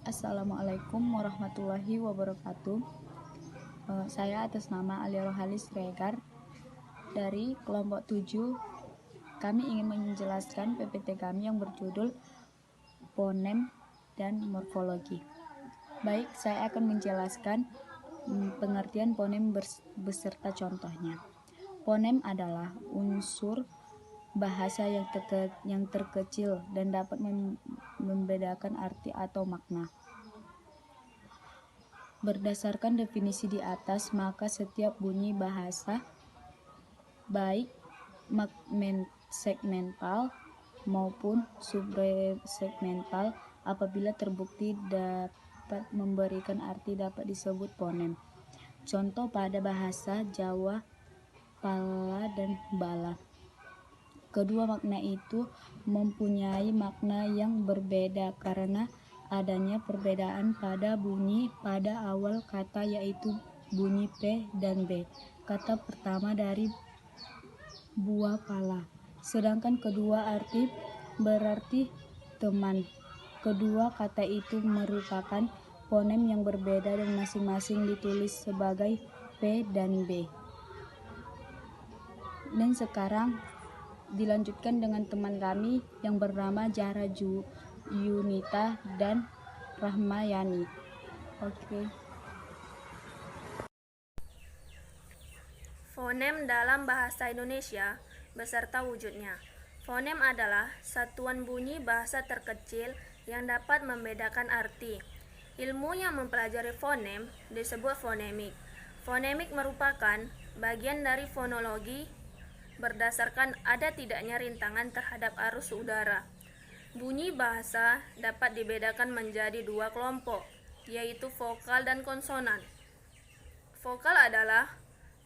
Assalamualaikum warahmatullahi wabarakatuh. Saya atas nama Alia Rohalis Regar dari kelompok 7. Kami ingin menjelaskan PPT kami yang berjudul Fonem dan Morfologi. Baik, saya akan menjelaskan pengertian fonem beserta contohnya. Fonem adalah unsur bahasa yang terkecil dan dapat membedakan arti atau makna. Berdasarkan definisi di atas, maka setiap bunyi bahasa, baik segmental maupun subsegmental, apabila terbukti dapat memberikan arti, dapat disebut fonem. Contoh pada bahasa Jawa, pala dan bala. Kedua makna itu mempunyai makna yang berbeda karena adanya perbedaan pada bunyi pada awal kata, yaitu bunyi P dan B, kata pertama dari buah pala. Sedangkan kedua arti berarti teman. Kedua kata itu merupakan fonem yang berbeda dan masing-masing ditulis sebagai P dan B. Dan sekarang dilanjutkan dengan teman kami yang bernama Zahra Yunita dan Rahmayani. Oke. Fonem dalam bahasa Indonesia beserta wujudnya. Fonem adalah satuan bunyi bahasa terkecil yang dapat membedakan arti. Ilmu yang mempelajari fonem disebut fonemik. Fonemik merupakan bagian dari fonologi berdasarkan ada tidaknya rintangan terhadap arus udara. Bunyi bahasa dapat dibedakan menjadi dua kelompok, yaitu vokal dan konsonan. Vokal adalah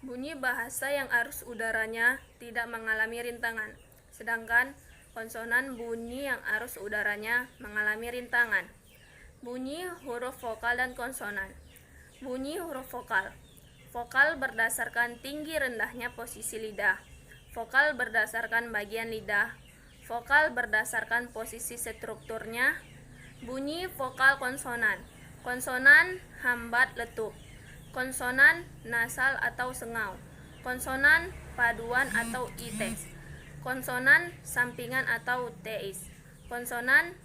bunyi bahasa yang arus udaranya tidak mengalami rintangan, sedangkan konsonan bunyi yang arus udaranya mengalami rintangan. Bunyi huruf vokal dan konsonan. Bunyi huruf vokal. Vokal berdasarkan tinggi rendahnya posisi lidah. Vokal berdasarkan bagian lidah. Vokal berdasarkan posisi strukturnya. Bunyi vokal konsonan. Konsonan hambat letup. Konsonan nasal atau sengau. Konsonan paduan atau iteks. Konsonan sampingan atau teis. Konsonan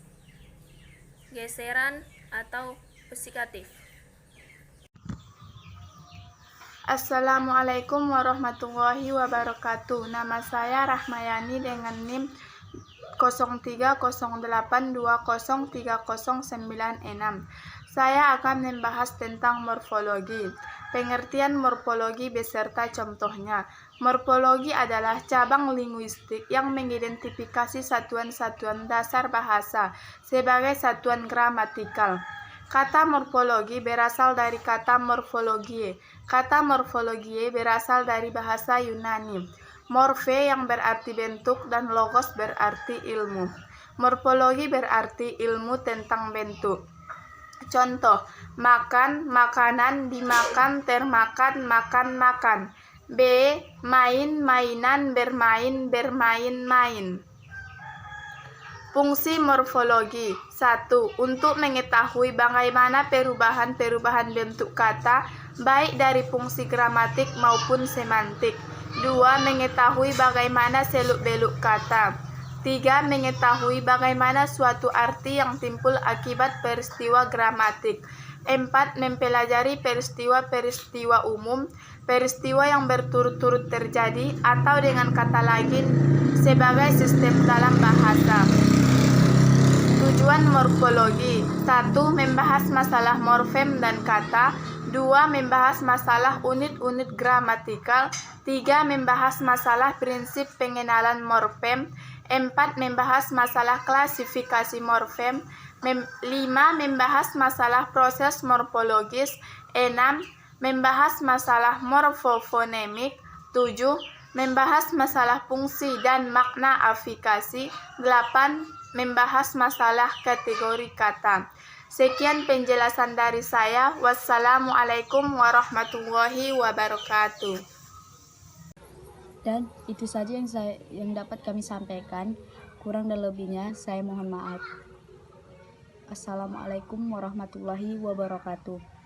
geseran atau pesikatif. Assalamualaikum warahmatullahi wabarakatuh. Nama saya Rahmayani dengan NIM 0308203096. Saya akan membahas tentang morfologi. Pengertian morfologi beserta contohnya. Morfologi adalah cabang linguistik yang mengidentifikasi satuan-satuan dasar bahasa sebagai satuan gramatikal. Kata morfologi berasal dari kata morfologie. Kata morfologie berasal dari bahasa Yunani. Morfe yang berarti bentuk dan logos berarti ilmu. Morfologi berarti ilmu tentang bentuk. Contoh, makan, makanan, dimakan, termakan, makan, makan. B. Main, mainan, bermain, bermain, main. Fungsi morfologi. 1. Untuk mengetahui bagaimana perubahan-perubahan bentuk kata, baik dari fungsi gramatik maupun semantik. 2. Mengetahui bagaimana seluk-beluk kata. 3. Mengetahui bagaimana suatu arti yang timbul akibat peristiwa gramatik. 4. Mempelajari peristiwa-peristiwa umum, peristiwa yang berturut-turut terjadi, atau dengan kata lain, sebagai sistem dalam bahasa. Tujuan morfologi. 1. Membahas masalah morfem dan kata. 2. Membahas masalah unit-unit gramatikal. 3. Membahas masalah prinsip pengenalan morfem. 4. Membahas masalah klasifikasi morfem. 5. Membahas masalah proses morfologis. 6. Membahas masalah morfofonemik. 7. Membahas masalah fungsi dan makna afikasi. 8. Membahas masalah kategori kata. Sekian penjelasan dari saya. Wassalamualaikum warahmatullahi wabarakatuh. Dan itu saja yang dapat kami sampaikan. Kurang dan lebihnya saya mohon maaf. Assalamualaikum warahmatullahi wabarakatuh.